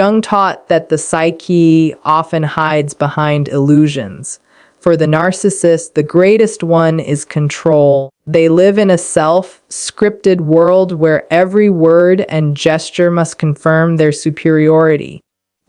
Jung taught that the psyche often hides behind illusions. For the narcissist, the greatest one is control. They live in a self-scripted world where every word and gesture must confirm their superiority.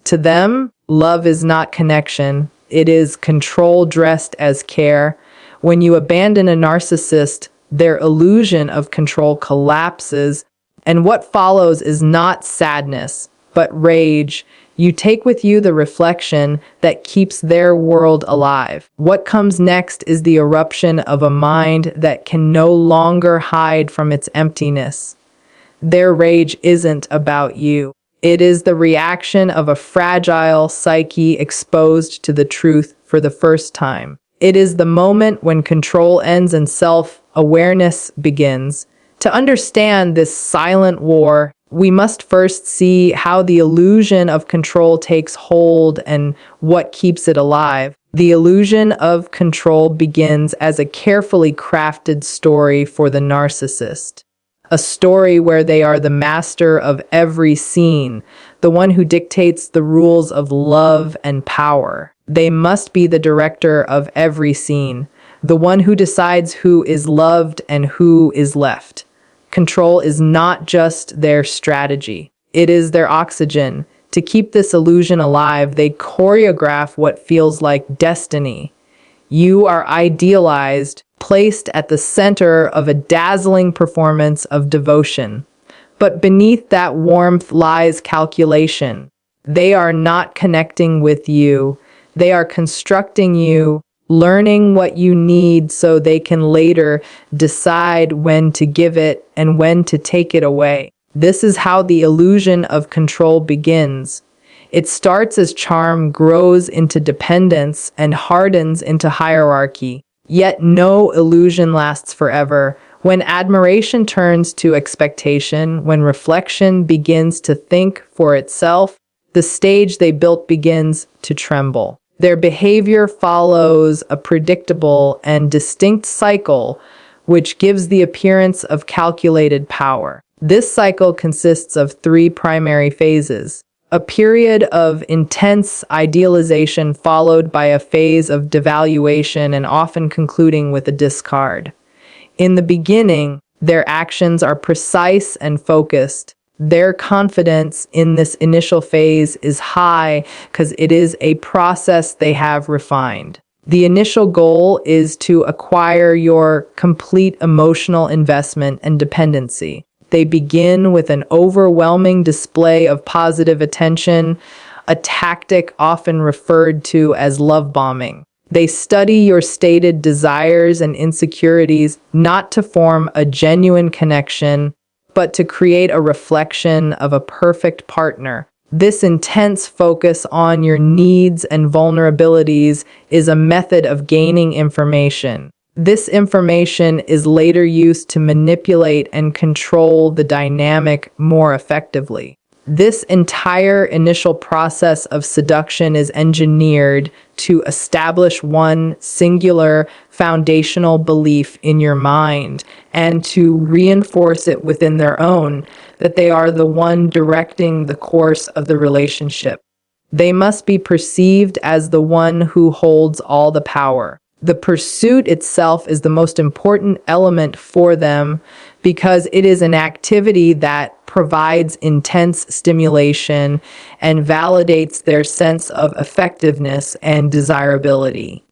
To them, love is not connection. It is control dressed as care. When you abandon a narcissist, their illusion of control collapses, and what follows is not sadness, but rage. You take with you the reflection that keeps their world alive. What comes next is the eruption of a mind that can no longer hide from its emptiness. Their rage isn't about you. It is the reaction of a fragile psyche exposed to the truth for the first time. It is the moment when control ends and self-awareness begins. To understand this silent war, we must first see how the illusion of control takes hold and what keeps it alive. The illusion of control begins as a carefully crafted story for the narcissist. A story where they are the master of every scene, the one who dictates the rules of love and power. They must be the director of every scene, the one who decides who is loved and who is left. Control is not just their strategy. It is their oxygen. To keep this illusion alive, they choreograph what feels like destiny. You are idealized, placed at the center of a dazzling performance of devotion. But beneath that warmth lies calculation. They are not connecting with you. They are constructing you, learning what you need so they can later decide when to give it and when to take it away. This is how the illusion of control begins. It starts as charm grows into dependence and hardens into hierarchy. Yet no illusion lasts forever. When admiration turns to expectation, when reflection begins to think for itself, the stage they built begins to tremble. Their behavior follows a predictable and distinct cycle, which gives the appearance of calculated power. This cycle consists of three primary phases: a period of intense idealization followed by a phase of devaluation and often concluding with a discard. In the beginning, their actions are precise and focused. Their confidence in this initial phase is high because it is a process they have refined. The initial goal is to acquire your complete emotional investment and dependency. They begin with an overwhelming display of positive attention, a tactic often referred to as love bombing. They study your stated desires and insecurities not to form a genuine connection, but to create a reflection of a perfect partner. This intense focus on your needs and vulnerabilities is a method of gaining information. This information is later used to manipulate and control the dynamic more effectively. This entire initial process of seduction is engineered to establish one singular foundational belief in your mind and to reinforce it within their own, that they are the one directing the course of the relationship. They must be perceived as the one who holds all the power. The pursuit itself is the most important element for them because it is an activity that provides intense stimulation and validates their sense of effectiveness and desirability.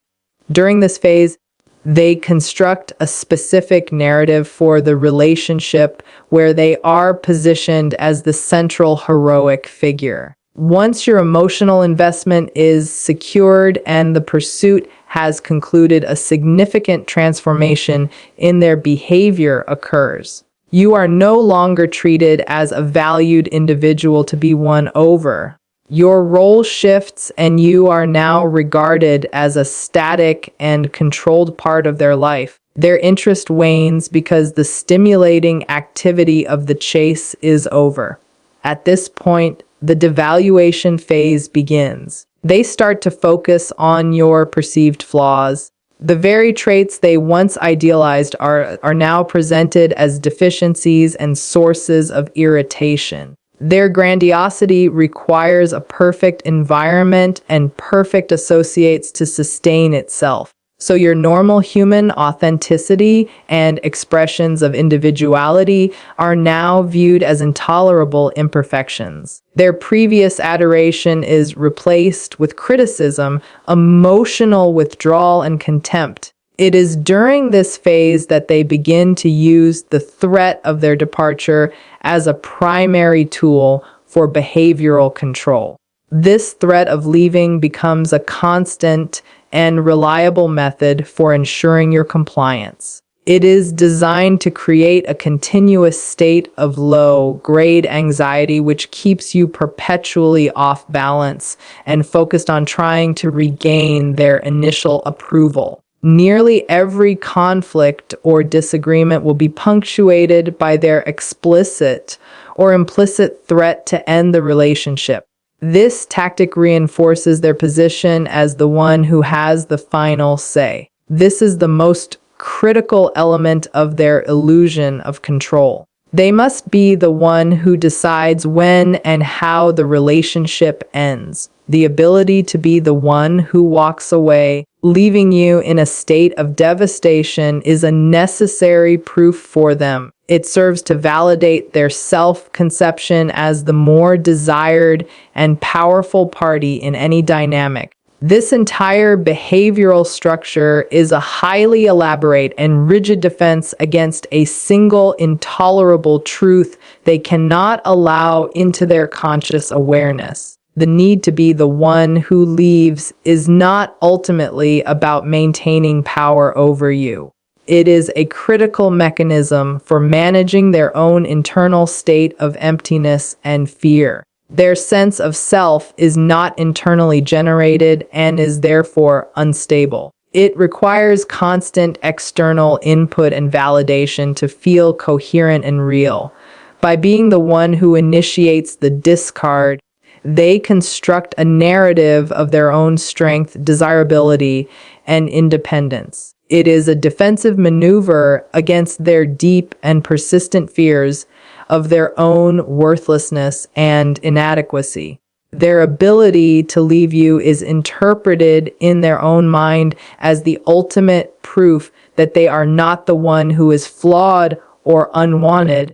During this phase, they construct a specific narrative for the relationship where they are positioned as the central heroic figure. Once your emotional investment is secured and the pursuit has concluded, a significant transformation in their behavior occurs. You are no longer treated as a valued individual to be won over. Your role shifts and you are now regarded as a static and controlled part of their life. Their interest wanes because the stimulating activity of the chase is over. At this point, the devaluation phase begins. They start to focus on your perceived flaws. The very traits they once idealized are now presented as deficiencies and sources of irritation. Their grandiosity requires a perfect environment and perfect associates to sustain itself. So your normal human authenticity and expressions of individuality are now viewed as intolerable imperfections. Their previous adoration is replaced with criticism, emotional withdrawal, and contempt. It is during this phase that they begin to use the threat of their departure as a primary tool for behavioral control. This threat of leaving becomes a constant and reliable method for ensuring your compliance. It is designed to create a continuous state of low-grade anxiety which keeps you perpetually off balance and focused on trying to regain their initial approval. Nearly every conflict or disagreement will be punctuated by their explicit or implicit threat to end the relationship. This tactic reinforces their position as the one who has the final say. This is the most critical element of their illusion of control. They must be the one who decides when and how the relationship ends. The ability to be the one who walks away, leaving you in a state of devastation, is a necessary proof for them. It serves to validate their self-conception as the more desired and powerful party in any dynamic. This entire behavioral structure is a highly elaborate and rigid defense against a single intolerable truth they cannot allow into their conscious awareness. The need to be the one who leaves is not ultimately about maintaining power over you. It is a critical mechanism for managing their own internal state of emptiness and fear. Their sense of self is not internally generated and is therefore unstable. It requires constant external input and validation to feel coherent and real. By being the one who initiates the discard, they construct a narrative of their own strength, desirability, and independence. It is a defensive maneuver against their deep and persistent fears of their own worthlessness and inadequacy. Their ability to leave you is interpreted in their own mind as the ultimate proof that they are not the one who is flawed or unwanted.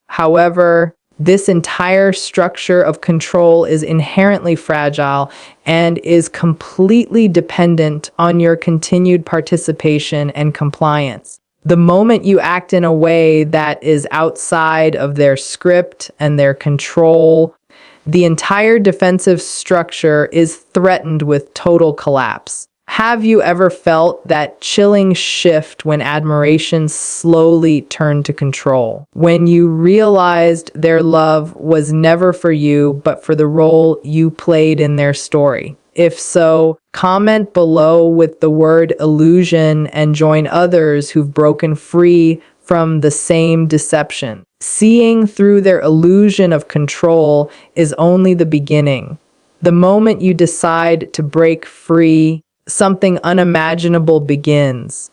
However, this entire structure of control is inherently fragile and is completely dependent on your continued participation and compliance. The moment you act in a way that is outside of their script and their control, the entire defensive structure is threatened with total collapse. Have you ever felt that chilling shift when admiration slowly turned to control? When you realized their love was never for you, but for the role you played in their story? If so, comment below with the word illusion and join others who've broken free from the same deception. Seeing through their illusion of control is only the beginning. The moment you decide to break free, something unimaginable begins.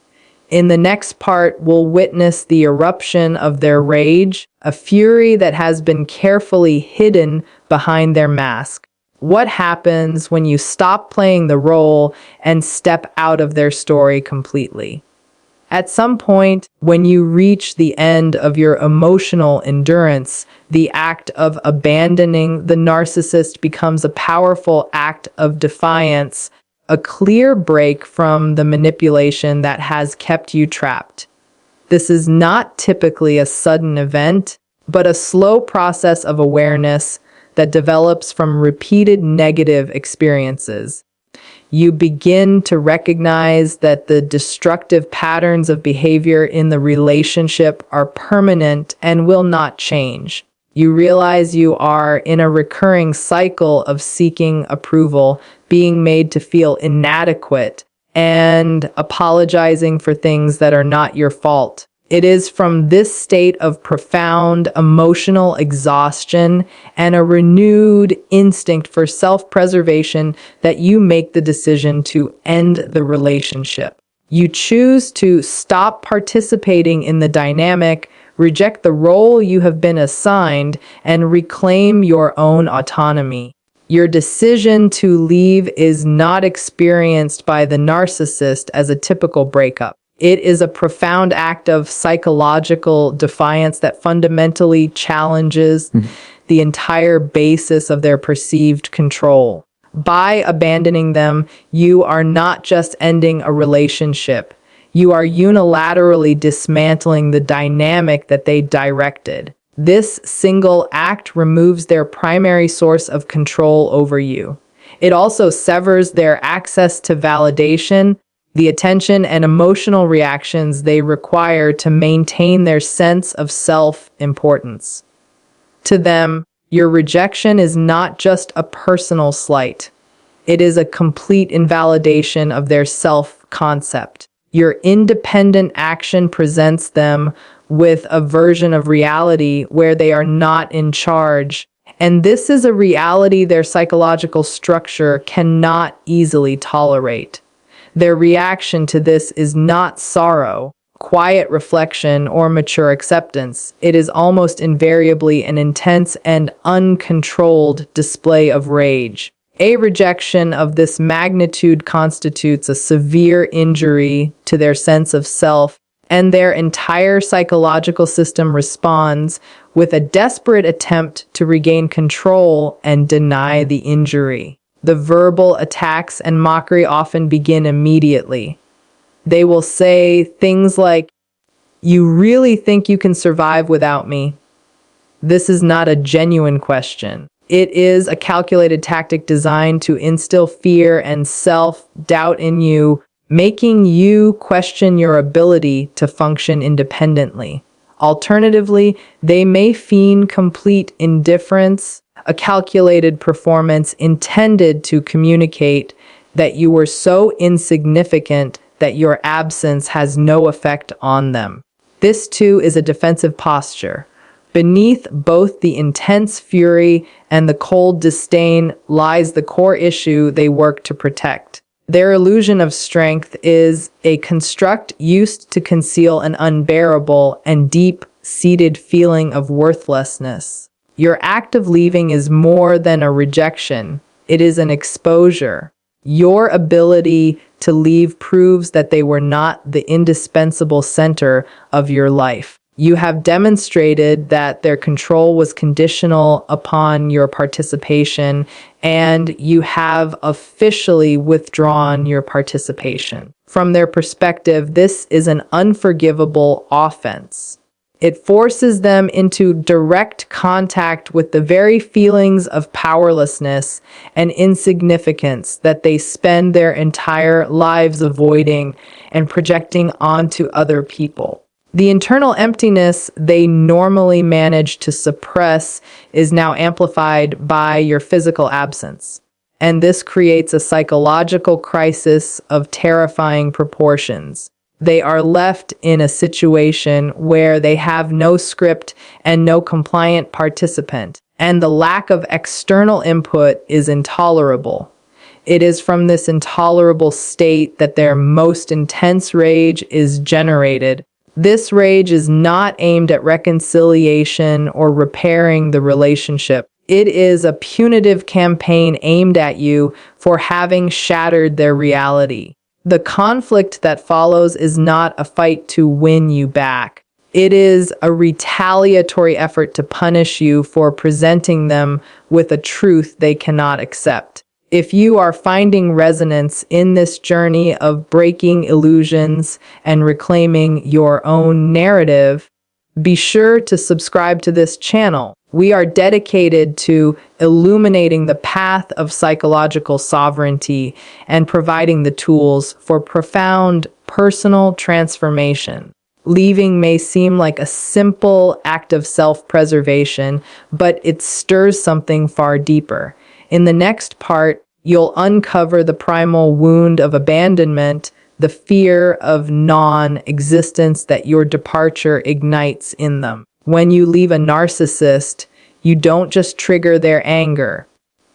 In the next part, we'll witness the eruption of their rage, a fury that has been carefully hidden behind their mask. What happens when you stop playing the role and step out of their story completely? At some point, when you reach the end of your emotional endurance, the act of abandoning the narcissist becomes a powerful act of defiance, a clear break from the manipulation that has kept you trapped. This is not typically a sudden event, but a slow process of awareness that develops from repeated negative experiences. You begin to recognize that the destructive patterns of behavior in the relationship are permanent and will not change. You realize you are in a recurring cycle of seeking approval, being made to feel inadequate, and apologizing for things that are not your fault. It is from this state of profound emotional exhaustion and a renewed instinct for self-preservation that you make the decision to end the relationship. You choose to stop participating in the dynamic, Reject the role you have been assigned and reclaim your own autonomy. Your decision to leave is not experienced by the narcissist as a typical breakup. It is a profound act of psychological defiance that fundamentally challenges the entire basis of their perceived control. By abandoning them, you are not just ending a relationship. You are unilaterally dismantling the dynamic that they directed. This single act removes their primary source of control over you. It also severs their access to validation, the attention and emotional reactions they require to maintain their sense of self-importance. To them, your rejection is not just a personal slight. It is a complete invalidation of their self-concept. Your independent action presents them with a version of reality where they are not in charge. And this is a reality their psychological structure cannot easily tolerate. Their reaction to this is not sorrow, quiet reflection, or mature acceptance. It is almost invariably an intense and uncontrolled display of rage. A rejection of this magnitude constitutes a severe injury to their sense of self, and their entire psychological system responds with a desperate attempt to regain control and deny the injury. The verbal attacks and mockery often begin immediately. They will say things like, "You really think you can survive without me?" This is not a genuine question. It is a calculated tactic designed to instill fear and self-doubt in you, making you question your ability to function independently. Alternatively, they may feign complete indifference, a calculated performance intended to communicate that you were so insignificant that your absence has no effect on them. This too is a defensive posture. Beneath both the intense fury and the cold disdain lies the core issue they work to protect. Their illusion of strength is a construct used to conceal an unbearable and deep-seated feeling of worthlessness. Your act of leaving is more than a rejection. It is an exposure. Your ability to leave proves that they were not the indispensable center of your life. You have demonstrated that their control was conditional upon your participation, and you have officially withdrawn your participation. From their perspective, this is an unforgivable offense. It forces them into direct contact with the very feelings of powerlessness and insignificance that they spend their entire lives avoiding and projecting onto other people. The internal emptiness they normally manage to suppress is now amplified by your physical absence. And this creates a psychological crisis of terrifying proportions. They are left in a situation where they have no script and no compliant participant, and the lack of external input is intolerable. It is from this intolerable state that their most intense rage is generated. This rage is not aimed at reconciliation or repairing the relationship. It is a punitive campaign aimed at you for having shattered their reality. The conflict that follows is not a fight to win you back. It is a retaliatory effort to punish you for presenting them with a truth they cannot accept. If you are finding resonance in this journey of breaking illusions and reclaiming your own narrative, be sure to subscribe to this channel. We are dedicated to illuminating the path of psychological sovereignty and providing the tools for profound personal transformation. Leaving may seem like a simple act of self-preservation, but it stirs something far deeper. In the next part, you'll uncover the primal wound of abandonment, the fear of non-existence that your departure ignites in them. When you leave a narcissist, you don't just trigger their anger.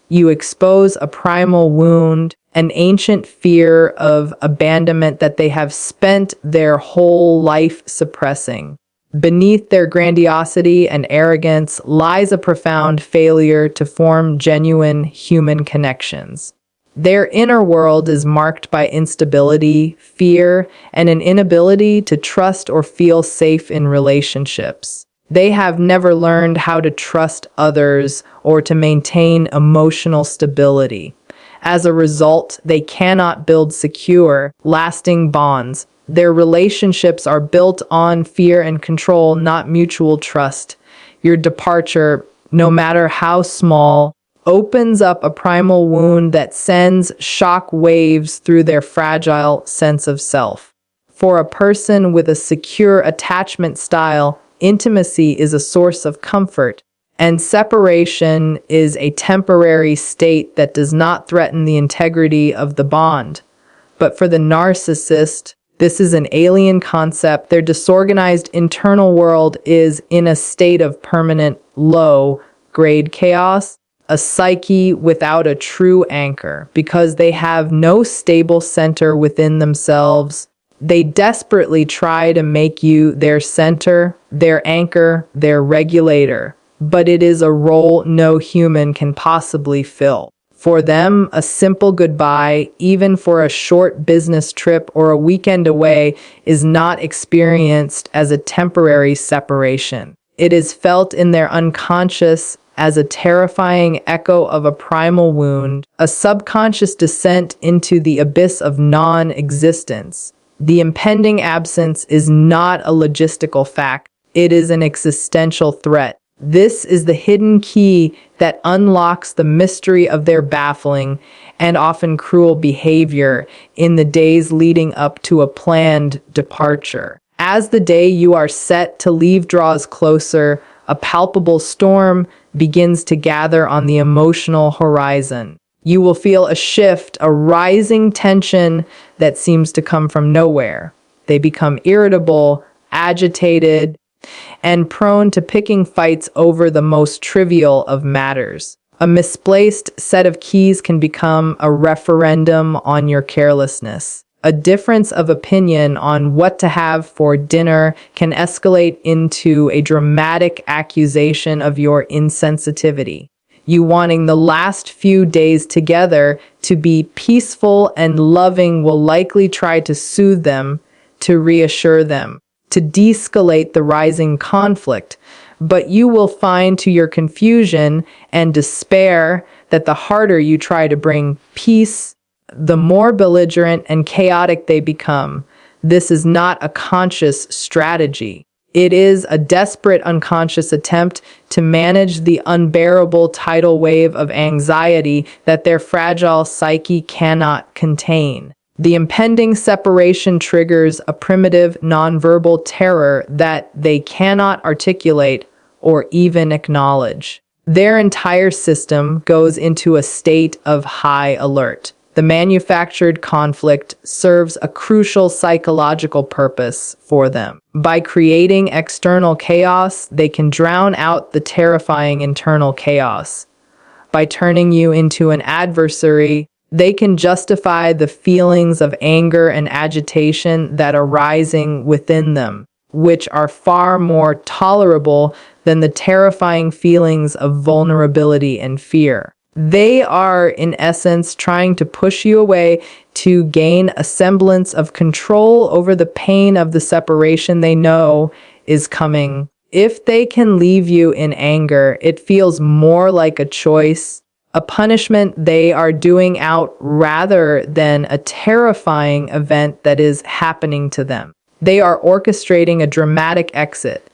You expose a primal wound, an ancient fear of abandonment that they have spent their whole life suppressing. Beneath their grandiosity and arrogance lies a profound failure to form genuine human connections. Their inner world is marked by instability, fear, and an inability to trust or feel safe in relationships. They have never learned how to trust others or to maintain emotional stability. As a result, they cannot build secure, lasting bonds. Their relationships are built on fear and control, not mutual trust. Your departure, no matter how small, opens up a primal wound that sends shock waves through their fragile sense of self. For a person with a secure attachment style, intimacy is a source of comfort, and separation is a temporary state that does not threaten the integrity of the bond. But for the narcissist, this is an alien concept. Their disorganized internal world is in a state of permanent, low-grade chaos, a psyche without a true anchor. Because they have no stable center within themselves, they desperately try to make you their center, their anchor, their regulator. But it is a role no human can possibly fill. For them, a simple goodbye, even for a short business trip or a weekend away, is not experienced as a temporary separation. It is felt in their unconscious as a terrifying echo of a primal wound, a subconscious descent into the abyss of non-existence. The impending absence is not a logistical fact, it is an existential threat. This is the hidden key that unlocks the mystery of their baffling and often cruel behavior in the days leading up to a planned departure. As the day you are set to leave draws closer, a palpable storm begins to gather on the emotional horizon. You will feel a shift, a rising tension that seems to come from nowhere. They become irritable, agitated, and prone to picking fights over the most trivial of matters. A misplaced set of keys can become a referendum on your carelessness. A difference of opinion on what to have for dinner can escalate into a dramatic accusation of your insensitivity. You wanting the last few days together to be peaceful and loving will likely try to soothe them, to reassure them, to de-escalate the rising conflict, but you will find to your confusion and despair that the harder you try to bring peace, the more belligerent and chaotic they become. This is not a conscious strategy. It is a desperate unconscious attempt to manage the unbearable tidal wave of anxiety that their fragile psyche cannot contain. The impending separation triggers a primitive, nonverbal terror that they cannot articulate or even acknowledge. Their entire system goes into a state of high alert. The manufactured conflict serves a crucial psychological purpose for them. By creating external chaos, they can drown out the terrifying internal chaos. By turning you into an adversary, they can justify the feelings of anger and agitation that are rising within them, which are far more tolerable than the terrifying feelings of vulnerability and fear. They are, in essence, trying to push you away to gain a semblance of control over the pain of the separation they know is coming. If they can leave you in anger, it feels more like a choice, a punishment they are doing out rather than a terrifying event that is happening to them. They are orchestrating a dramatic exit,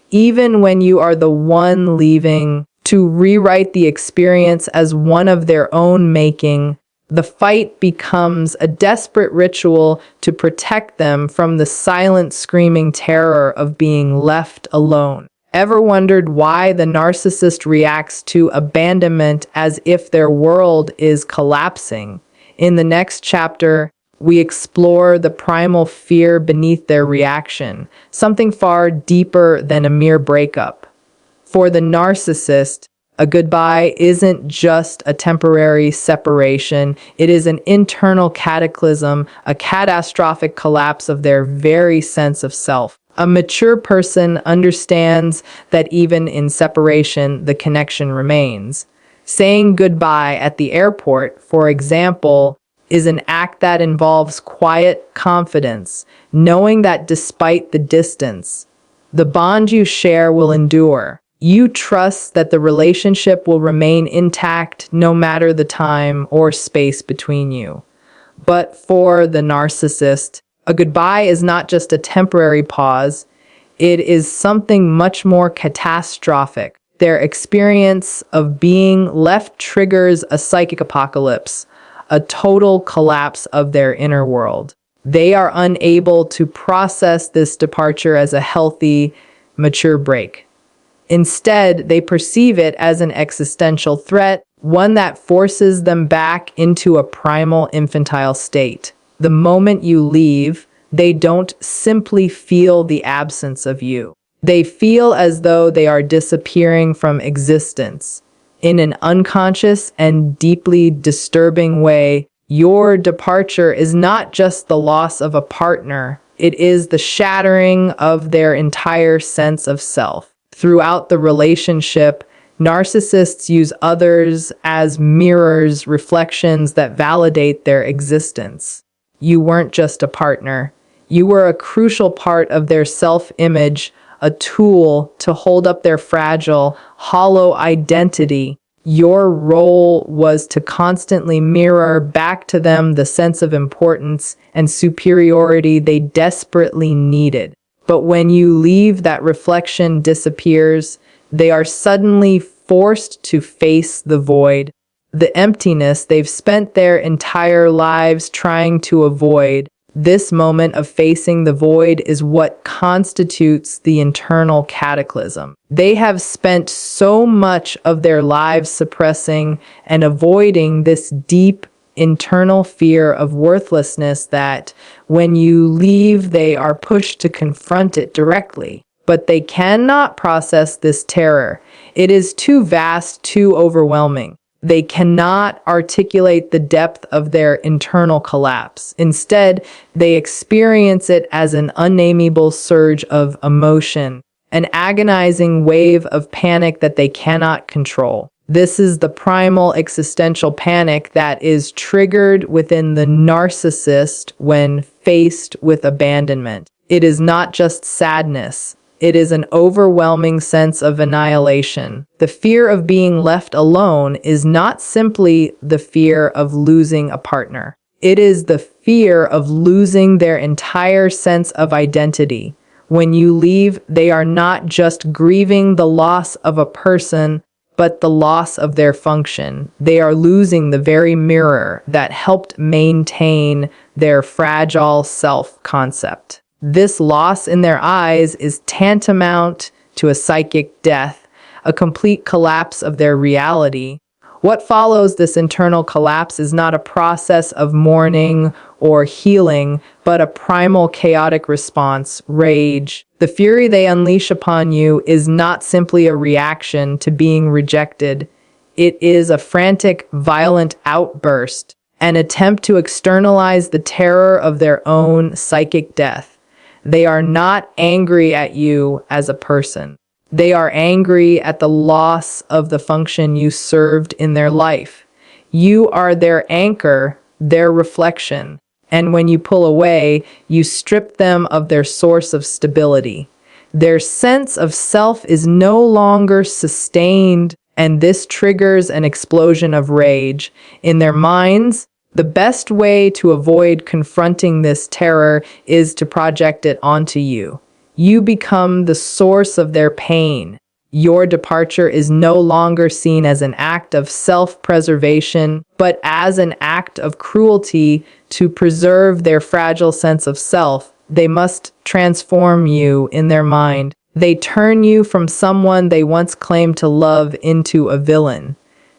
even when you are the one leaving, to rewrite the experience as one of their own making. The fight becomes a desperate ritual to protect them from the silent, screaming terror of being left alone. Ever wondered why the narcissist reacts to abandonment as if their world is collapsing? In the next chapter, we explore the primal fear beneath their reaction, something far deeper than a mere breakup. For the narcissist, a goodbye isn't just a temporary separation. It is an internal cataclysm, a catastrophic collapse of their very sense of self. A mature person understands that even in separation, the connection remains. Saying goodbye at the airport, for example, is an act that involves quiet confidence, knowing that despite the distance, the bond you share will endure. You trust that the relationship will remain intact no matter the time or space between you. But for the narcissist, a goodbye is not just a temporary pause, it is something much more catastrophic. Their experience of being left triggers a psychic apocalypse, a total collapse of their inner world. They are unable to process this departure as a healthy, mature break. Instead, they perceive it as an existential threat, one that forces them back into a primal infantile state. The moment you leave, they don't simply feel the absence of you. They feel as though they are disappearing from existence. In an unconscious and deeply disturbing way, your departure is not just the loss of a partner, it is the shattering of their entire sense of self. Throughout the relationship, narcissists use others as mirrors, reflections that validate their existence. You weren't just a partner. You were a crucial part of their self-image, a tool to hold up their fragile, hollow identity. Your role was to constantly mirror back to them the sense of importance and superiority they desperately needed. But when you leave, that reflection disappears. They are suddenly forced to face the void, the emptiness they've spent their entire lives trying to avoid. This moment of facing the void is what constitutes the internal cataclysm. They have spent so much of their lives suppressing and avoiding this deep internal fear of worthlessness that when you leave, they are pushed to confront it directly. But they cannot process this terror. It is too vast, too overwhelming. They cannot articulate the depth of their internal collapse. Instead, they experience it as an unnameable surge of emotion, an agonizing wave of panic that they cannot control. This is the primal existential panic that is triggered within the narcissist when faced with abandonment. It is not just sadness. It is an overwhelming sense of annihilation. The fear of being left alone is not simply the fear of losing a partner. It is the fear of losing their entire sense of identity. When you leave, they are not just grieving the loss of a person, but the loss of their function. They are losing the very mirror that helped maintain their fragile self-concept. This loss in their eyes is tantamount to a psychic death, a complete collapse of their reality. What follows this internal collapse is not a process of mourning or healing, but a primal chaotic response, rage. The fury they unleash upon you is not simply a reaction to being rejected. It is a frantic, violent outburst, an attempt to externalize the terror of their own psychic death. They are not angry at you as a person. They are angry at the loss of the function you served in their life. You are their anchor, their reflection. And when you pull away, you strip them of their source of stability. Their sense of self is no longer sustained, and this triggers an explosion of rage. In their minds, the best way to avoid confronting this terror is to project it onto you. You become the source of their pain. Your departure is no longer seen as an act of self-preservation, but as an act of cruelty to preserve their fragile sense of self. They must transform you in their mind. They turn you from someone they once claimed to love into a villain.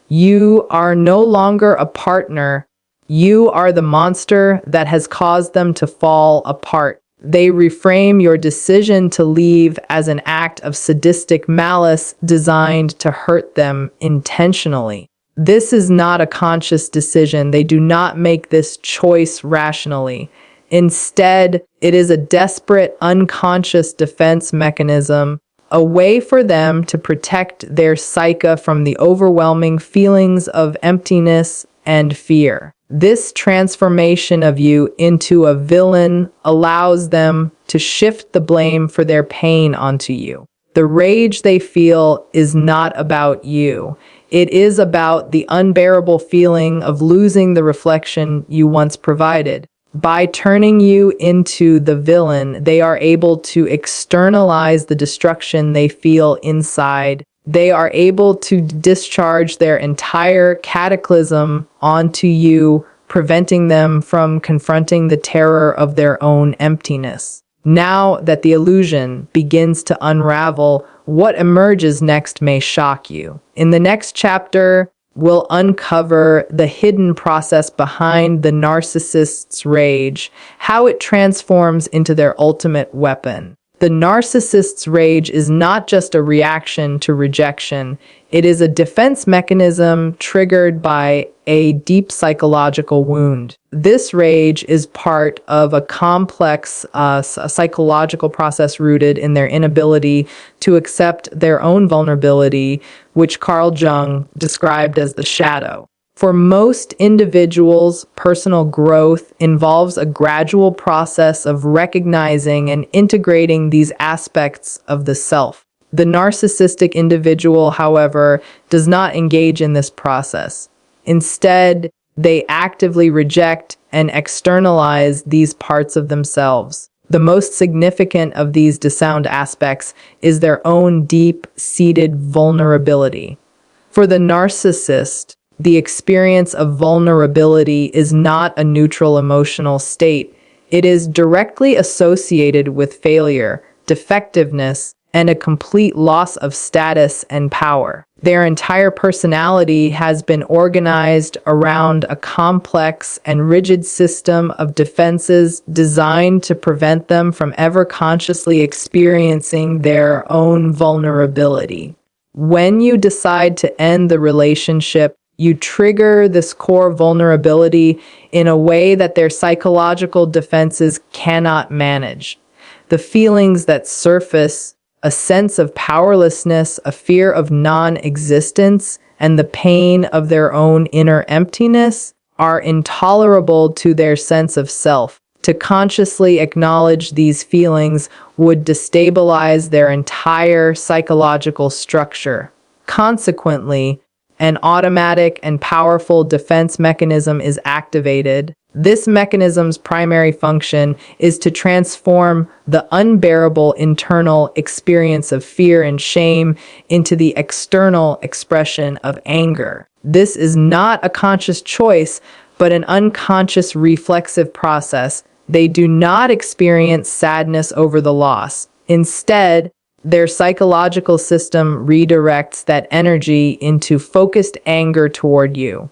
You are no longer a partner. You are the monster that has caused them to fall apart. They reframe your decision to leave as an act of sadistic malice designed to hurt them intentionally. This is not a conscious decision. They do not make this choice rationally. Instead, it is a desperate, unconscious defense mechanism, a way for them to protect their psyche from the overwhelming feelings of emptiness and fear. This transformation of you into a villain allows them to shift the blame for their pain onto you. The rage they feel is not about you. It is about the unbearable feeling of losing the reflection you once provided. By turning you into the villain, they are able to externalize the destruction they feel inside. They are able to discharge their entire cataclysm onto you, preventing them from confronting the terror of their own emptiness. Now that the illusion begins to unravel, what emerges next may shock you. In the next chapter, we'll uncover the hidden process behind the narcissist's rage, how it transforms into their ultimate weapon. The narcissist's rage is not just a reaction to rejection. It is a defense mechanism triggered by a deep psychological wound. This rage is part of a complex psychological process rooted in their inability to accept their own vulnerability, which Carl Jung described as the shadow. For most individuals, personal growth involves a gradual process of recognizing and integrating these aspects of the self. The narcissistic individual, however, does not engage in this process. Instead, they actively reject and externalize these parts of themselves. The most significant of these disowned aspects is their own deep-seated vulnerability. For the narcissist, the experience of vulnerability is not a neutral emotional state. It is directly associated with failure, defectiveness, and a complete loss of status and power. Their entire personality has been organized around a complex and rigid system of defenses designed to prevent them from ever consciously experiencing their own vulnerability. When you decide to end the relationship, you trigger this core vulnerability in a way that their psychological defenses cannot manage. The feelings that surface, a sense of powerlessness, a fear of non-existence, and the pain of their own inner emptiness, are intolerable to their sense of self. To consciously acknowledge these feelings would destabilize their entire psychological structure. Consequently, an automatic and powerful defense mechanism is activated. This mechanism's primary function is to transform the unbearable internal experience of fear and shame into the external expression of anger. This is not a conscious choice, but an unconscious reflexive process. They do not experience sadness over the loss. Instead, their psychological system redirects that energy into focused anger toward you.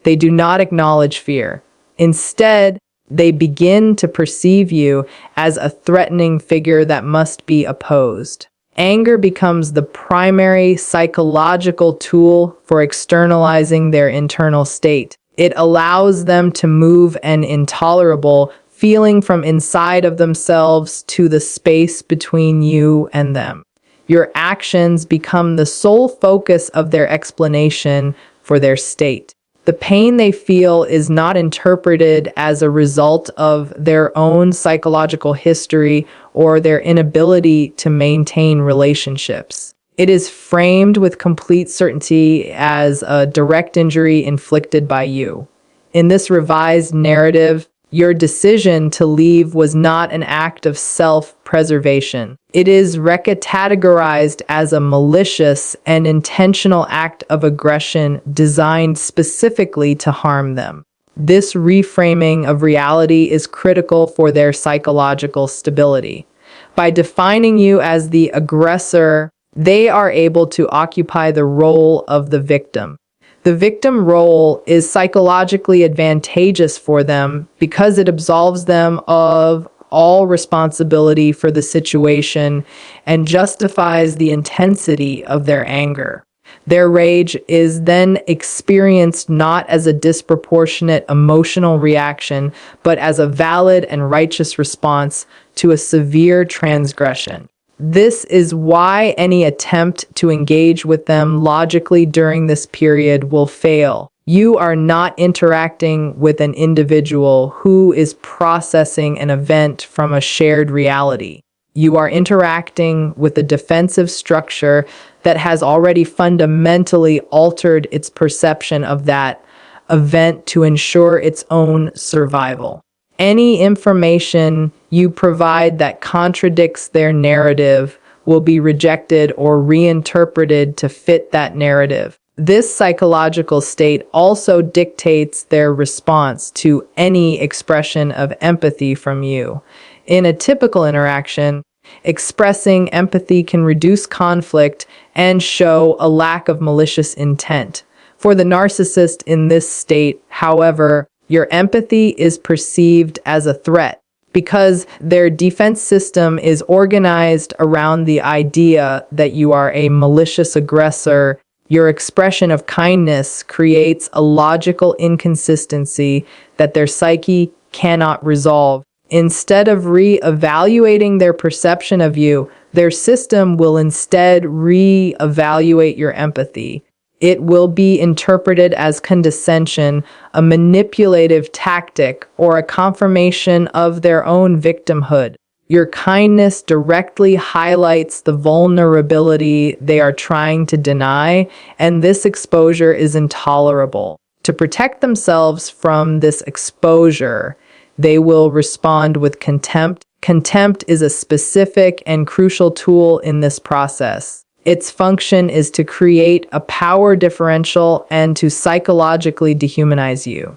They do not acknowledge fear. Instead, they begin to perceive you as a threatening figure that must be opposed. Anger becomes the primary psychological tool for externalizing their internal state. It allows them to move an intolerable feeling from inside of themselves to the space between you and them. Your actions become the sole focus of their explanation for their state. The pain they feel is not interpreted as a result of their own psychological history or their inability to maintain relationships. It is framed with complete certainty as a direct injury inflicted by you. In this revised narrative, your decision to leave was not an act of self-preservation. It is recategorized as a malicious and intentional act of aggression designed specifically to harm them. This reframing of reality is critical for their psychological stability. By defining you as the aggressor, they are able to occupy the role of the victim. The victim role is psychologically advantageous for them because it absolves them of all responsibility for the situation and justifies the intensity of their anger. Their rage is then experienced not as a disproportionate emotional reaction, but as a valid and righteous response to a severe transgression. This is why any attempt to engage with them logically during this period will fail. You are not interacting with an individual who is processing an event from a shared reality. You are interacting with a defensive structure that has already fundamentally altered its perception of that event to ensure its own survival. Any information you provide that contradicts their narrative will be rejected or reinterpreted to fit that narrative. This psychological state also dictates their response to any expression of empathy from you. In a typical interaction, expressing empathy can reduce conflict and show a lack of malicious intent. For the narcissist in this state, however, your empathy is perceived as a threat because their defense system is organized around the idea that you are a malicious aggressor. Your expression of kindness creates a logical inconsistency that their psyche cannot resolve. Instead of re-evaluating their perception of you, their system will instead re-evaluate your empathy. It will be interpreted as condescension, a manipulative tactic, or a confirmation of their own victimhood. Your kindness directly highlights the vulnerability they are trying to deny, and this exposure is intolerable. To protect themselves from this exposure, they will respond with contempt. Contempt is a specific and crucial tool in this process. Its function is to create a power differential and to psychologically dehumanize you.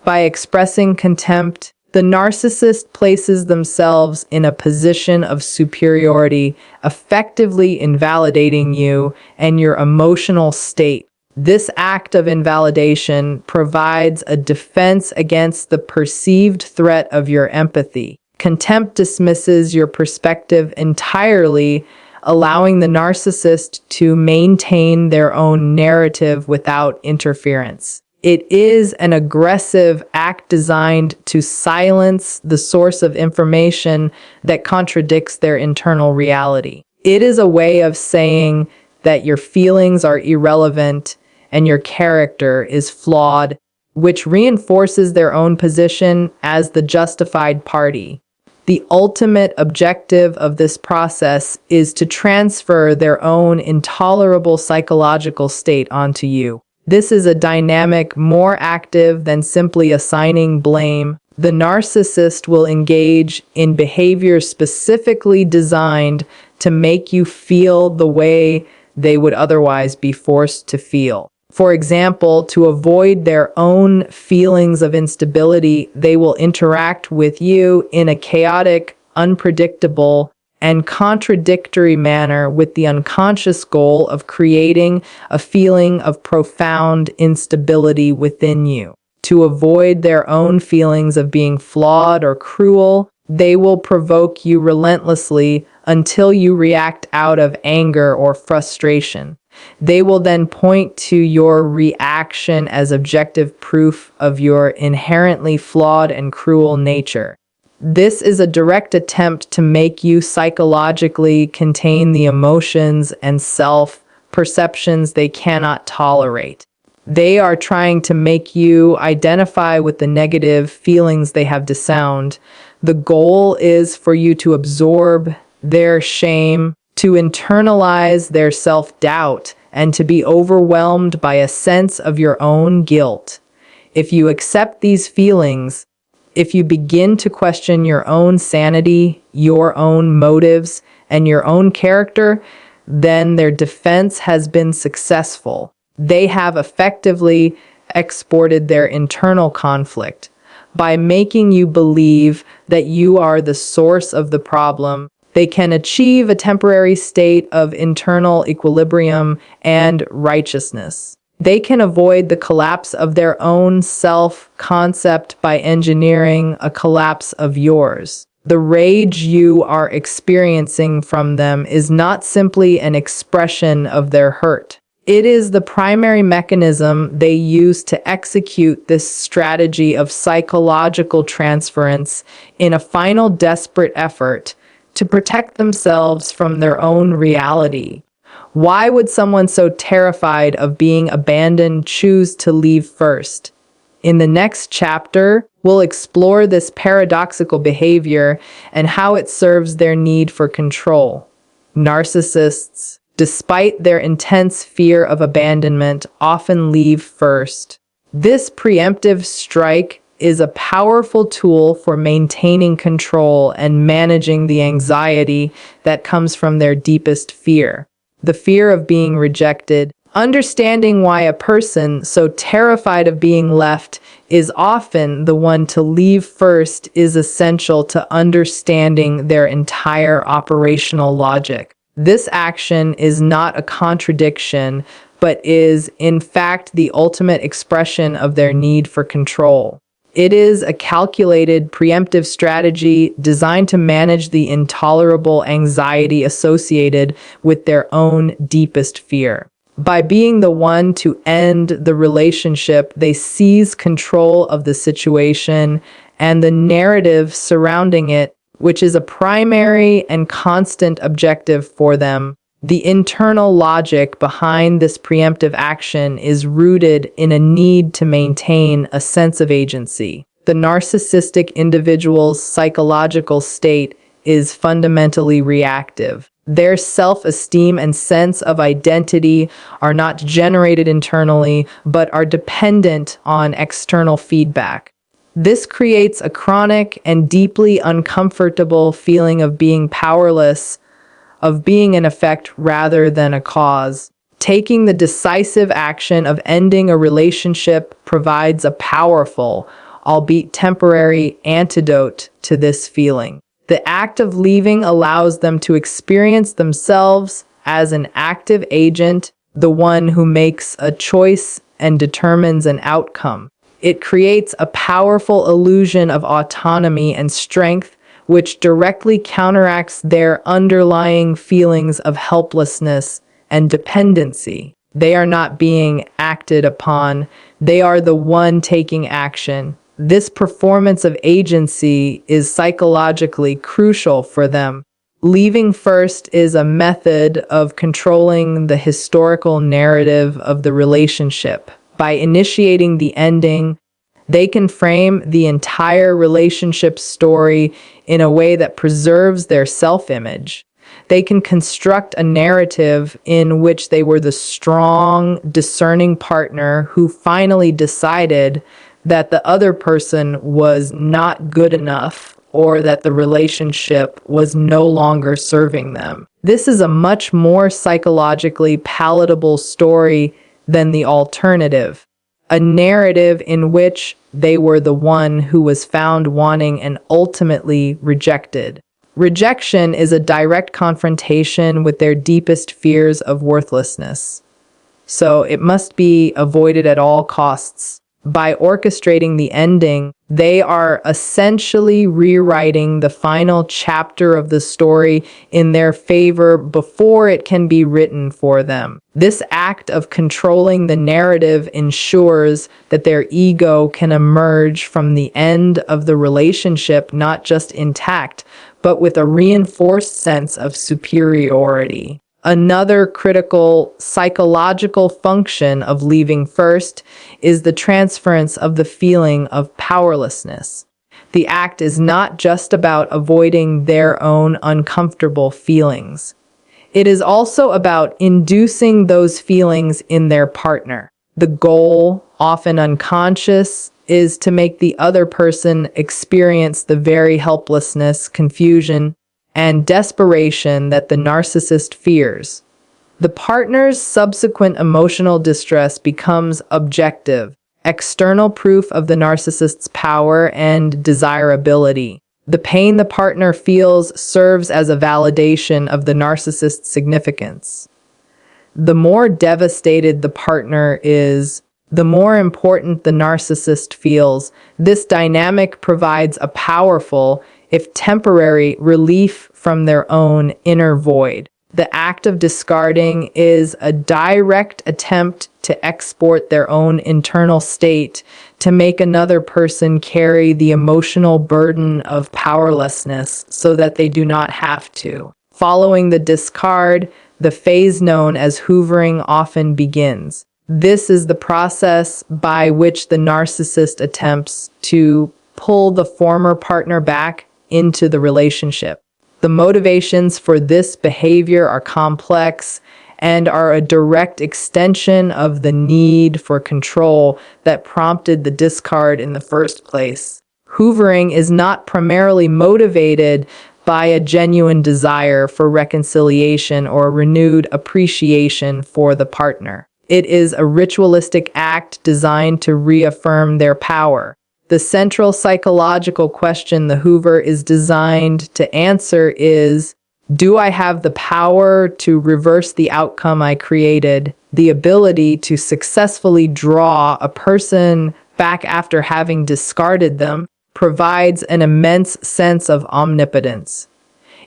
By expressing contempt, the narcissist places themselves in a position of superiority, effectively invalidating you and your emotional state. This act of invalidation provides a defense against the perceived threat of your empathy. Contempt dismisses your perspective entirely, allowing the narcissist to maintain their own narrative without interference. It is an aggressive act designed to silence the source of information that contradicts their internal reality. It is a way of saying that your feelings are irrelevant and your character is flawed, which reinforces their own position as the justified party. The ultimate objective of this process is to transfer their own intolerable psychological state onto you. This is a dynamic more active than simply assigning blame. The narcissist will engage in behavior specifically designed to make you feel the way they would otherwise be forced to feel. For example, to avoid their own feelings of instability, they will interact with you in a chaotic, unpredictable, and contradictory manner with the unconscious goal of creating a feeling of profound instability within you. To avoid their own feelings of being flawed or cruel, they will provoke you relentlessly until you react out of anger or frustration. They will then point to your reaction as objective proof of your inherently flawed and cruel nature. This is a direct attempt to make you psychologically contain the emotions and self-perceptions they cannot tolerate. They are trying to make you identify with the negative feelings they have disowned. The goal is for you to absorb their shame, to internalize their self-doubt, and to be overwhelmed by a sense of your own guilt. If you accept these feelings, if you begin to question your own sanity, your own motives, and your own character, then their defense has been successful. They have effectively exported their internal conflict. By making you believe that you are the source of the problem, they can achieve a temporary state of internal equilibrium and righteousness. They can avoid the collapse of their own self-concept by engineering a collapse of yours. The rage you are experiencing from them is not simply an expression of their hurt. It is the primary mechanism they use to execute this strategy of psychological transference in a final desperate effort to protect themselves from their own reality. Why would someone so terrified of being abandoned choose to leave first? In the next chapter, we'll explore this paradoxical behavior and how it serves their need for control. Narcissists, despite their intense fear of abandonment, often leave first. This preemptive strike is a powerful tool for maintaining control and managing the anxiety that comes from their deepest fear, the fear of being rejected. Understanding why a person so terrified of being left is often the one to leave first is essential to understanding their entire operational logic. This action is not a contradiction, but is, in fact, the ultimate expression of their need for control. It is a calculated, preemptive strategy designed to manage the intolerable anxiety associated with their own deepest fear. By being the one to end the relationship, they seize control of the situation and the narrative surrounding it, which is a primary and constant objective for them. The internal logic behind this preemptive action is rooted in a need to maintain a sense of agency. The narcissistic individual's psychological state is fundamentally reactive. Their self-esteem and sense of identity are not generated internally, but are dependent on external feedback. This creates a chronic and deeply uncomfortable feeling of being powerless, of being an effect rather than a cause. Taking the decisive action of ending a relationship provides a powerful, albeit temporary, antidote to this feeling. The act of leaving allows them to experience themselves as an active agent, the one who makes a choice and determines an outcome. It creates a powerful illusion of autonomy and strength, which directly counteracts their underlying feelings of helplessness and dependency. They are not being acted upon, they are the one taking action. This performance of agency is psychologically crucial for them. Leaving first is a method of controlling the historical narrative of the relationship. By initiating the ending, they can frame the entire relationship story in a way that preserves their self-image. They can construct a narrative in which they were the strong, discerning partner who finally decided that the other person was not good enough or that the relationship was no longer serving them. This is a much more psychologically palatable story than the alternative, a narrative in which they were the one who was found wanting and ultimately rejected. Rejection is a direct confrontation with their deepest fears of worthlessness, so it must be avoided at all costs. By orchestrating the ending, they are essentially rewriting the final chapter of the story in their favor before it can be written for them. This act of controlling the narrative ensures that their ego can emerge from the end of the relationship not just intact, but with a reinforced sense of superiority. Another critical psychological function of leaving first is the transference of the feeling of powerlessness. The act is not just about avoiding their own uncomfortable feelings. It is also about inducing those feelings in their partner. The goal, often unconscious, is to make the other person experience the very helplessness, confusion, and desperation that the narcissist fears. The partner's subsequent emotional distress becomes objective, external proof of the narcissist's power and desirability. The pain the partner feels serves as a validation of the narcissist's significance. The more devastated the partner is, the more important the narcissist feels. This dynamic provides a powerful, if temporary, relief from their own inner void. The act of discarding is a direct attempt to export their own internal state, to make another person carry the emotional burden of powerlessness so that they do not have to. Following the discard, the phase known as hoovering often begins. This is the process by which the narcissist attempts to pull the former partner back into the relationship. The motivations for this behavior are complex and are a direct extension of the need for control that prompted the discard in the first place. Hoovering is not primarily motivated by a genuine desire for reconciliation or renewed appreciation for the partner. It is a ritualistic act designed to reaffirm their power. The central psychological question the Hoover is designed to answer is, do I have the power to reverse the outcome I created? The ability to successfully draw a person back after having discarded them provides an immense sense of omnipotence.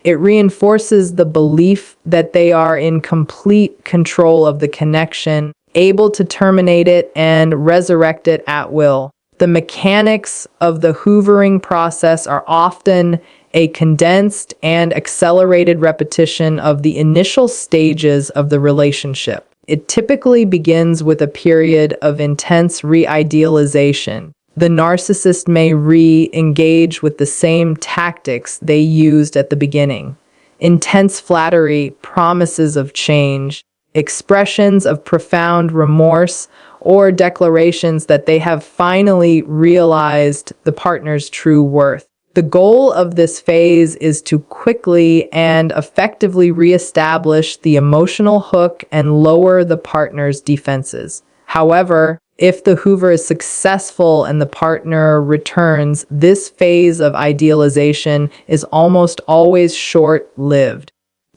It reinforces the belief that they are in complete control of the connection, able to terminate it and resurrect it at will. The mechanics of the hoovering process are often a condensed and accelerated repetition of the initial stages of the relationship. It typically begins with a period of intense re-idealization. The narcissist may re-engage with the same tactics they used at the beginning. Intense flattery, promises of change, expressions of profound remorse, or declarations that they have finally realized the partner's true worth. The goal of this phase is to quickly and effectively reestablish the emotional hook and lower the partner's defenses. However, if the Hoover is successful and the partner returns, this phase of idealization is almost always short-lived.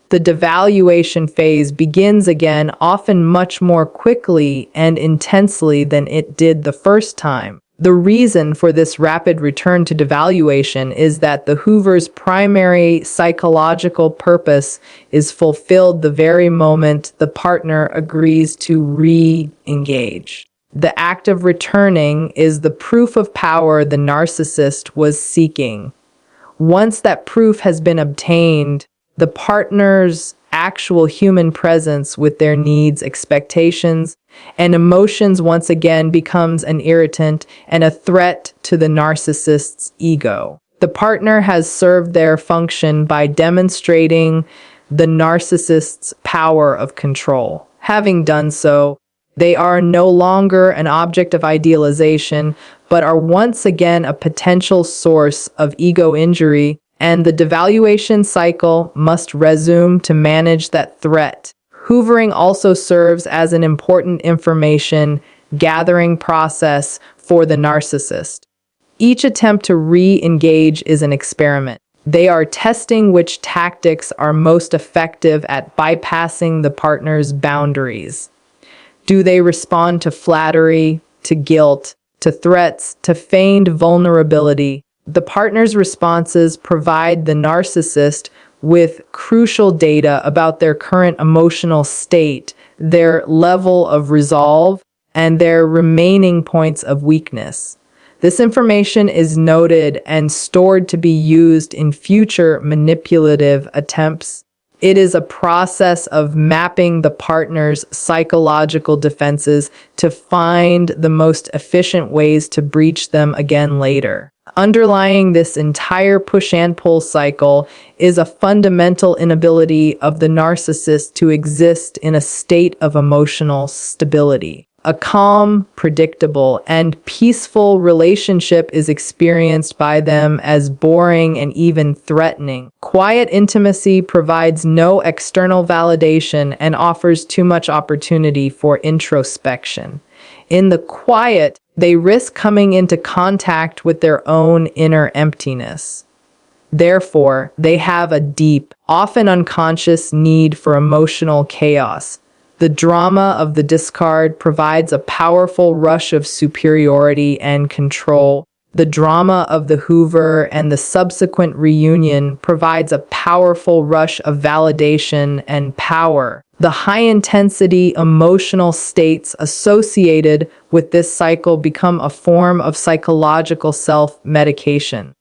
The devaluation phase begins again, often much more quickly and intensely than it did the first time. The reason for this rapid return to devaluation is that the Hoover's primary psychological purpose is fulfilled the very moment the partner agrees to re-engage. The act of returning is the proof of power the narcissist was seeking. Once that proof has been obtained, the partner's actual human presence with their needs, expectations, and emotions once again becomes an irritant and a threat to the narcissist's ego. The partner has served their function by demonstrating the narcissist's power of control. Having done so, they are no longer an object of idealization, but are once again a potential source of ego injury, and the devaluation cycle must resume to manage that threat. Hoovering also serves as an important information gathering process for the narcissist. Each attempt to re-engage is an experiment. They are testing which tactics are most effective at bypassing the partner's boundaries. Do they respond to flattery, to guilt, to threats, to feigned vulnerability? The partner's responses provide the narcissist with crucial data about their current emotional state, their level of resolve, and their remaining points of weakness. This information is noted and stored to be used in future manipulative attempts. It is a process of mapping the partner's psychological defenses to find the most efficient ways to breach them again later. Underlying this entire push and pull cycle is a fundamental inability of the narcissist to exist in a state of emotional stability. A calm, predictable, and peaceful relationship is experienced by them as boring and even threatening. Quiet intimacy provides no external validation and offers too much opportunity for introspection. In the quiet, they risk coming into contact with their own inner emptiness. Therefore, they have a deep, often unconscious need for emotional chaos. The drama of the discard provides a powerful rush of superiority and control. The drama of the Hoover and the subsequent reunion provides a powerful rush of validation and power. The high-intensity emotional states associated with this cycle become a form of psychological self-medication.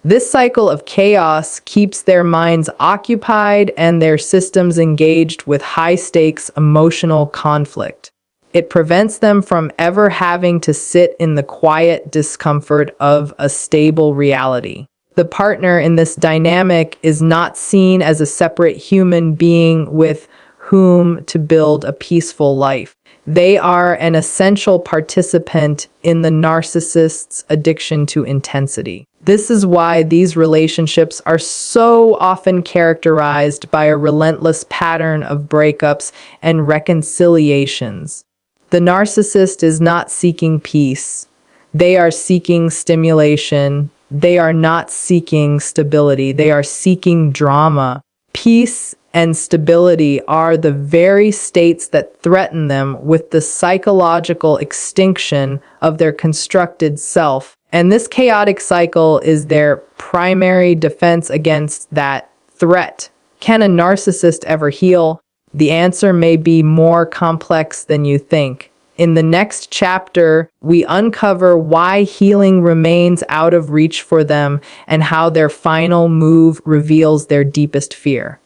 This cycle of chaos keeps their minds occupied and their systems engaged with high-stakes emotional conflict. It prevents them from ever having to sit in the quiet discomfort of a stable reality. The partner in this dynamic is not seen as a separate human being with whom to build a peaceful life. They are an essential participant in the narcissist's addiction to intensity. This is why these relationships are so often characterized by a relentless pattern of breakups and reconciliations. The narcissist is not seeking peace. They are seeking stimulation. They are not seeking stability. They are seeking drama. Peace and stability are the very states that threaten them with the psychological extinction of their constructed self. And this chaotic cycle is their primary defense against that threat. Can a narcissist ever heal? The answer may be more complex than you think. In the next chapter, we uncover why healing remains out of reach for them and how their final move reveals their deepest fear.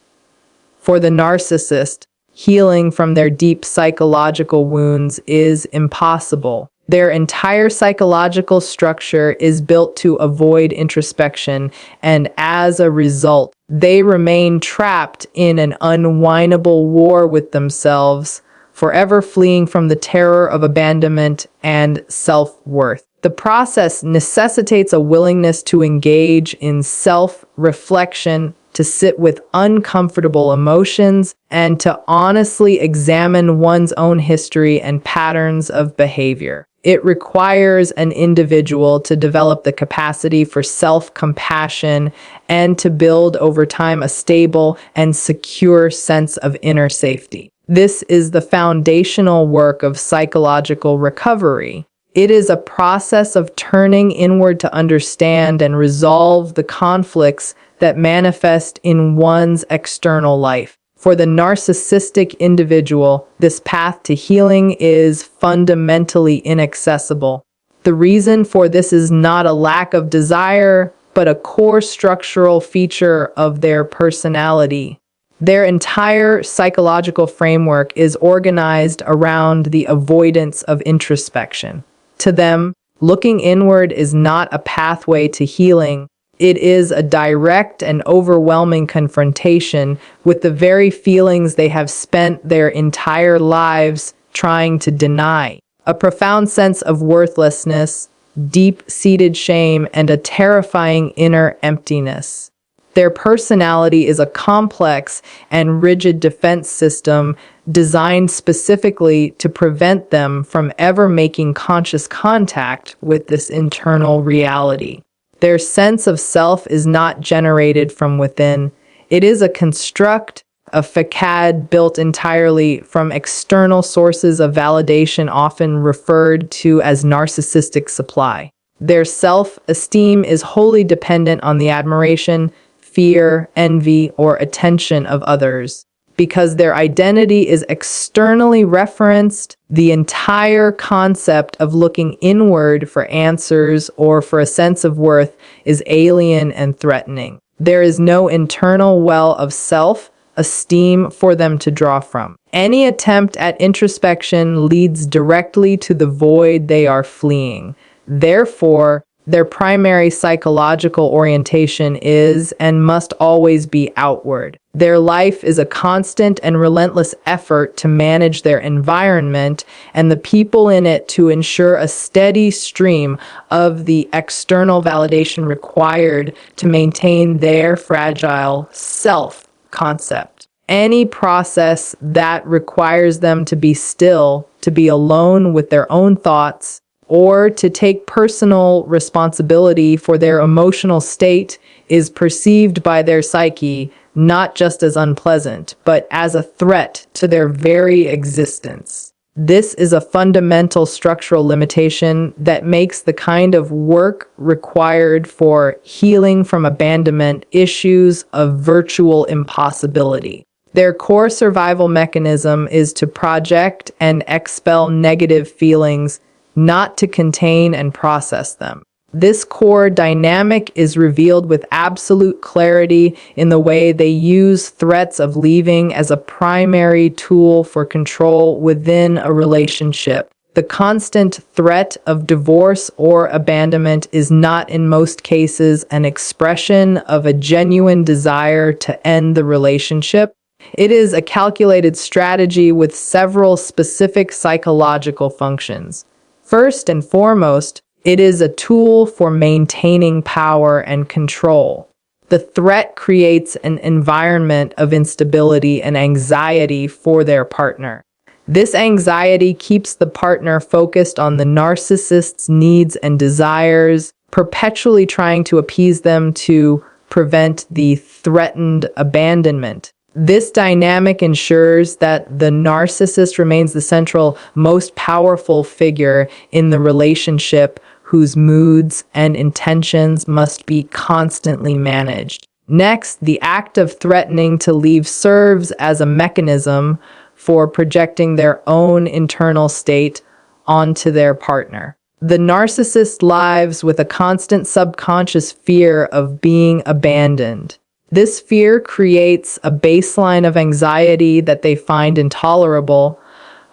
For the narcissist, healing from their deep psychological wounds is impossible. Their entire psychological structure is built to avoid introspection, and as a result, they remain trapped in an unwinnable war with themselves, forever fleeing from the terror of abandonment and self-worth. The process necessitates a willingness to engage in self-reflection, to sit with uncomfortable emotions, and to honestly examine one's own history and patterns of behavior. It requires an individual to develop the capacity for self-compassion and to build over time a stable and secure sense of inner safety. This is the foundational work of psychological recovery. It is a process of turning inward to understand and resolve the conflicts that manifest in one's external life. For the narcissistic individual, this path to healing is fundamentally inaccessible. The reason for this is not a lack of desire, but a core structural feature of their personality. Their entire psychological framework is organized around the avoidance of introspection. To them, looking inward is not a pathway to healing. It is a direct and overwhelming confrontation with the very feelings they have spent their entire lives trying to deny. A profound sense of worthlessness, deep-seated shame, and a terrifying inner emptiness. Their personality is a complex and rigid defense system designed specifically to prevent them from ever making conscious contact with this internal reality. Their sense of self is not generated from within. It is a construct, a facade built entirely from external sources of validation, often referred to as narcissistic supply. Their self-esteem is wholly dependent on the admiration, fear, envy, or attention of others. Because their identity is externally referenced, the entire concept of looking inward for answers or for a sense of worth is alien and threatening. There is no internal well of self-esteem for them to draw from. Any attempt at introspection leads directly to the void they are fleeing. Therefore, their primary psychological orientation is and must always be outward. Their life is a constant and relentless effort to manage their environment and the people in it to ensure a steady stream of the external validation required to maintain their fragile self-concept. Any process that requires them to be still, to be alone with their own thoughts, or to take personal responsibility for their emotional state is perceived by their psyche not just as unpleasant, but as a threat to their very existence. This is a fundamental structural limitation that makes the kind of work required for healing from abandonment issues a virtual impossibility. Their core survival mechanism is to project and expel negative feelings, not to contain and process them. This core dynamic is revealed with absolute clarity in the way they use threats of leaving as a primary tool for control within a relationship. The constant threat of divorce or abandonment is not in most cases an expression of a genuine desire to end the relationship. It is a calculated strategy with several specific psychological functions. First and foremost, it is a tool for maintaining power and control. The threat creates an environment of instability and anxiety for their partner. This anxiety keeps the partner focused on the narcissist's needs and desires, perpetually trying to appease them to prevent the threatened abandonment. This dynamic ensures that the narcissist remains the central, most powerful figure in the relationship, whose moods and intentions must be constantly managed. Next, the act of threatening to leave serves as a mechanism for projecting their own internal state onto their partner. The narcissist lives with a constant subconscious fear of being abandoned. This fear creates a baseline of anxiety that they find intolerable.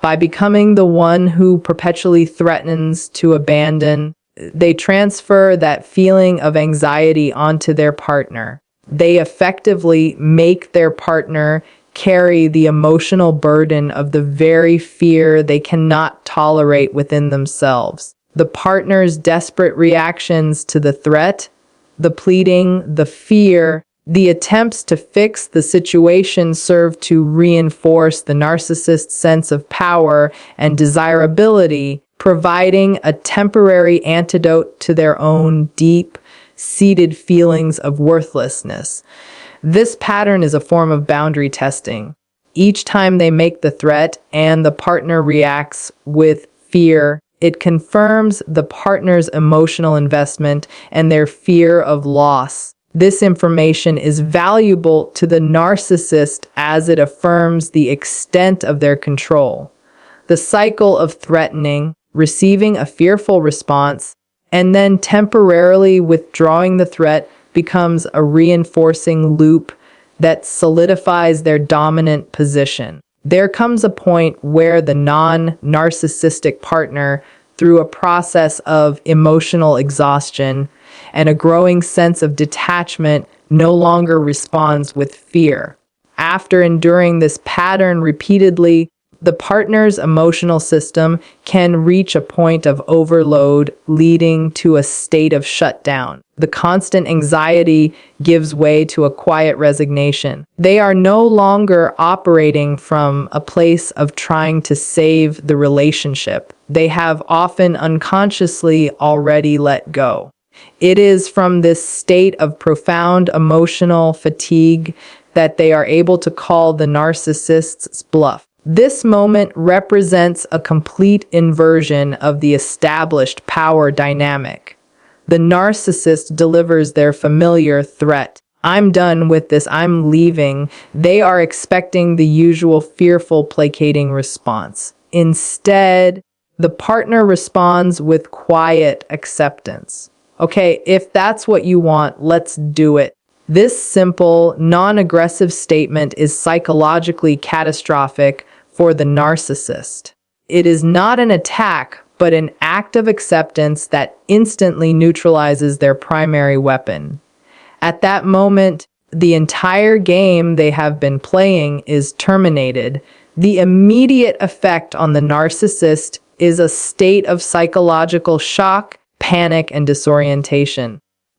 By becoming the one who perpetually threatens to abandon, they transfer that feeling of anxiety onto their partner. They effectively make their partner carry the emotional burden of the very fear they cannot tolerate within themselves. The partner's desperate reactions to the threat, the pleading, the fear, the attempts to fix the situation serve to reinforce the narcissist's sense of power and desirability, providing a temporary antidote to their own deep-seated feelings of worthlessness. This pattern is a form of boundary testing. Each time they make the threat and the partner reacts with fear, it confirms the partner's emotional investment and their fear of loss. This information is valuable to the narcissist as it affirms the extent of their control. The cycle of threatening, receiving a fearful response, and then temporarily withdrawing the threat becomes a reinforcing loop that solidifies their dominant position. There comes a point where the non-narcissistic partner, through a process of emotional exhaustion and a growing sense of detachment, no longer responds with fear. After enduring this pattern repeatedly, the partner's emotional system can reach a point of overload, leading to a state of shutdown. The constant anxiety gives way to a quiet resignation. They are no longer operating from a place of trying to save the relationship. They have often unconsciously already let go. It is from this state of profound emotional fatigue that they are able to call the narcissist's bluff. This moment represents a complete inversion of the established power dynamic. The narcissist delivers their familiar threat. I'm done with this, I'm leaving. They are expecting the usual fearful, placating response. Instead, the partner responds with quiet acceptance. Okay, if that's what you want, let's do it. This simple, non-aggressive statement is psychologically catastrophic for the narcissist. It is not an attack, but an act of acceptance that instantly neutralizes their primary weapon. At that moment, the entire game they have been playing is terminated. The immediate effect on the narcissist is a state of psychological shock, panic, and disorientation.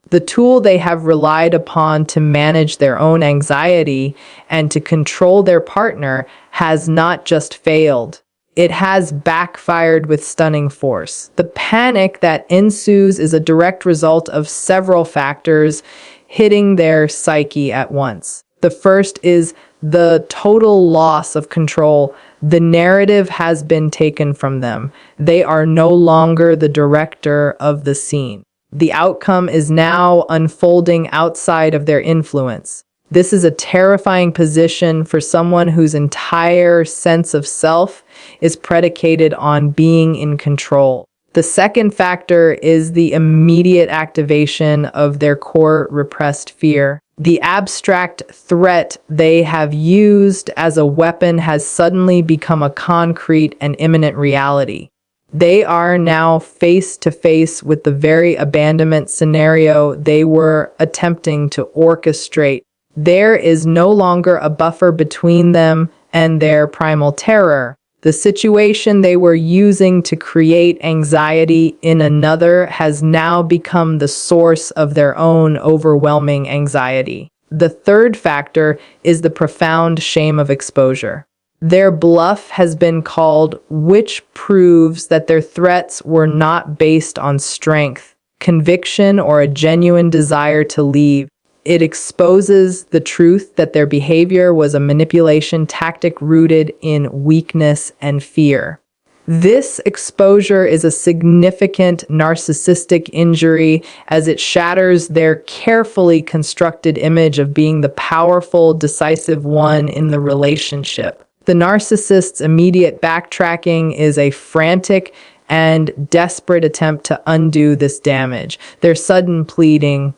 The tool they have relied upon to manage their own anxiety and to control their partner has not just failed. It has backfired with stunning force. The panic that ensues is a direct result of several factors hitting their psyche at once. The first is the total loss of control. The narrative has been taken from them. They are no longer the director of the scene. The outcome is now unfolding outside of their influence. This is a terrifying position for someone whose entire sense of self is predicated on being in control. The second factor is the immediate activation of their core repressed fear. The abstract threat they have used as a weapon has suddenly become a concrete and imminent reality. They are now face to face with the very abandonment scenario they were attempting to orchestrate. There is no longer a buffer between them and their primal terror. The situation they were using to create anxiety in another has now become the source of their own overwhelming anxiety. The third factor is the profound shame of exposure. Their bluff has been called, which proves that their threats were not based on strength, conviction, or a genuine desire to leave. It exposes the truth that their behavior was a manipulation tactic rooted in weakness and fear. This exposure is a significant narcissistic injury as it shatters their carefully constructed image of being the powerful, decisive one in the relationship. The narcissist's immediate backtracking is a frantic and desperate attempt to undo this damage. Their sudden pleading,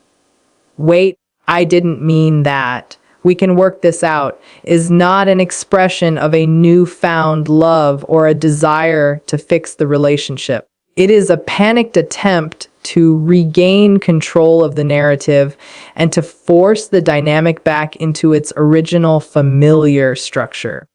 "Wait, I didn't mean that. We can work this out," is not an expression of a newfound love or a desire to fix the relationship. It is a panicked attempt to regain control of the narrative and to force the dynamic back into its original familiar structure.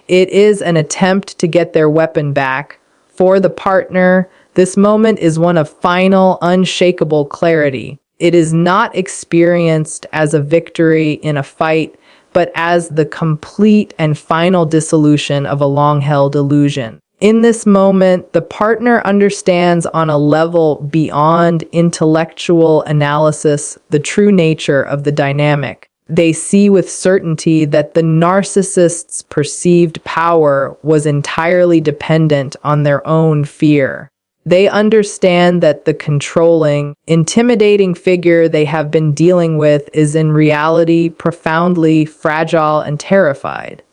It is an attempt to get their weapon back. For the partner, this moment is one of final, unshakable clarity. It is not experienced as a victory in a fight, but as the complete and final dissolution of a long-held illusion. In this moment, the partner understands on a level beyond intellectual analysis the true nature of the dynamic. They see with certainty that the narcissist's perceived power was entirely dependent on their own fear. They understand that the controlling, intimidating figure they have been dealing with is in reality profoundly fragile and terrified.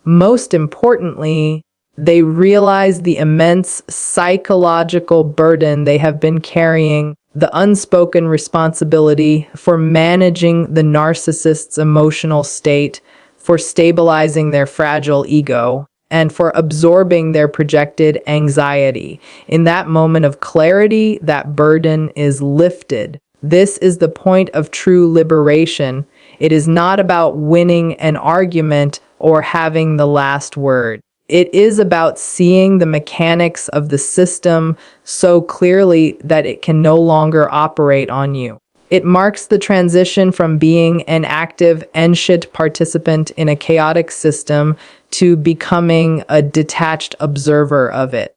Most importantly, they realize the immense psychological burden they have been carrying, the unspoken responsibility for managing the narcissist's emotional state, for stabilizing their fragile ego, and for absorbing their projected anxiety. In that moment of clarity, that burden is lifted. This is the point of true liberation. It is not about winning an argument or having the last word. It is about seeing the mechanics of the system so clearly that it can no longer operate on you. It marks the transition from being an active, ancient participant in a chaotic system to becoming a detached observer of it.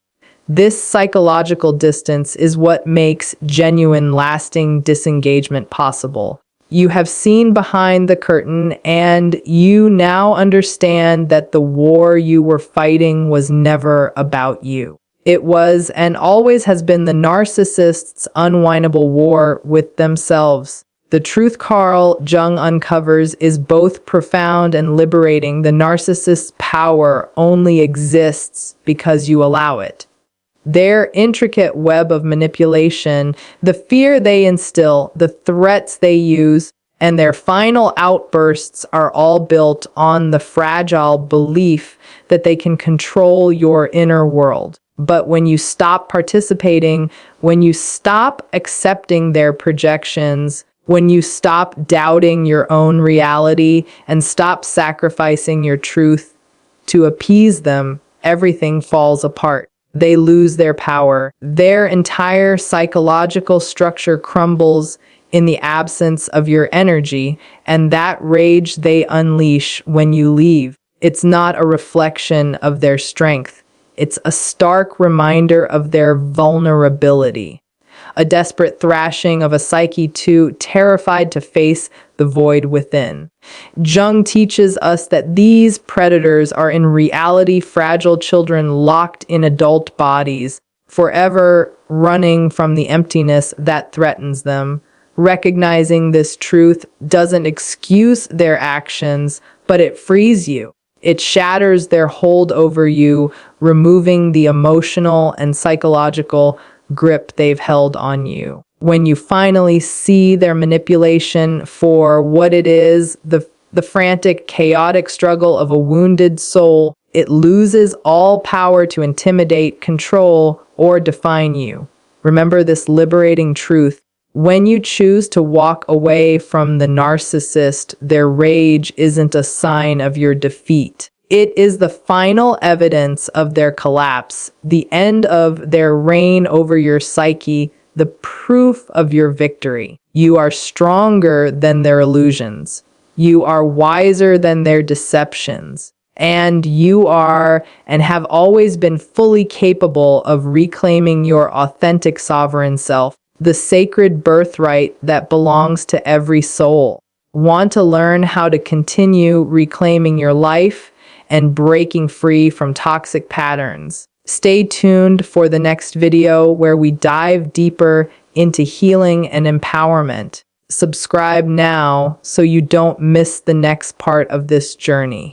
This psychological distance is what makes genuine, lasting disengagement possible. You have seen behind the curtain, and you now understand that the war you were fighting was never about you. It was and always has been the narcissist's unwinnable war with themselves. The truth Carl Jung uncovers is both profound and liberating. The narcissist's power only exists because you allow it. Their intricate web of manipulation, the fear they instill, the threats they use, and their final outbursts are all built on the fragile belief that they can control your inner world. But when you stop participating, when you stop accepting their projections, when you stop doubting your own reality and stop sacrificing your truth to appease them, everything falls apart. They lose their power. Their entire psychological structure crumbles in the absence of your energy, and that rage they unleash when you leave, it's not a reflection of their strength. It's a stark reminder of their vulnerability. A desperate thrashing of a psyche too terrified to face the the void within. Jung teaches us that these predators are in reality fragile children locked in adult bodies, forever running from the emptiness that threatens them. Recognizing this truth doesn't excuse their actions, but it frees you. It shatters their hold over you, removing the emotional and psychological grip they've held on you. When you finally see their manipulation for what it is, the frantic, chaotic struggle of a wounded soul, it loses all power to intimidate, control, or define you. Remember this liberating truth. When you choose to walk away from the narcissist, their rage isn't a sign of your defeat. It is the final evidence of their collapse, the end of their reign over your psyche, the proof of your victory. You are stronger than their illusions. You are wiser than their deceptions. And you are and have always been fully capable of reclaiming your authentic sovereign self, the sacred birthright that belongs to every soul. Want to learn how to continue reclaiming your life and breaking free from toxic patterns? Stay tuned for the next video where we dive deeper into healing and empowerment. Subscribe now so you don't miss the next part of this journey.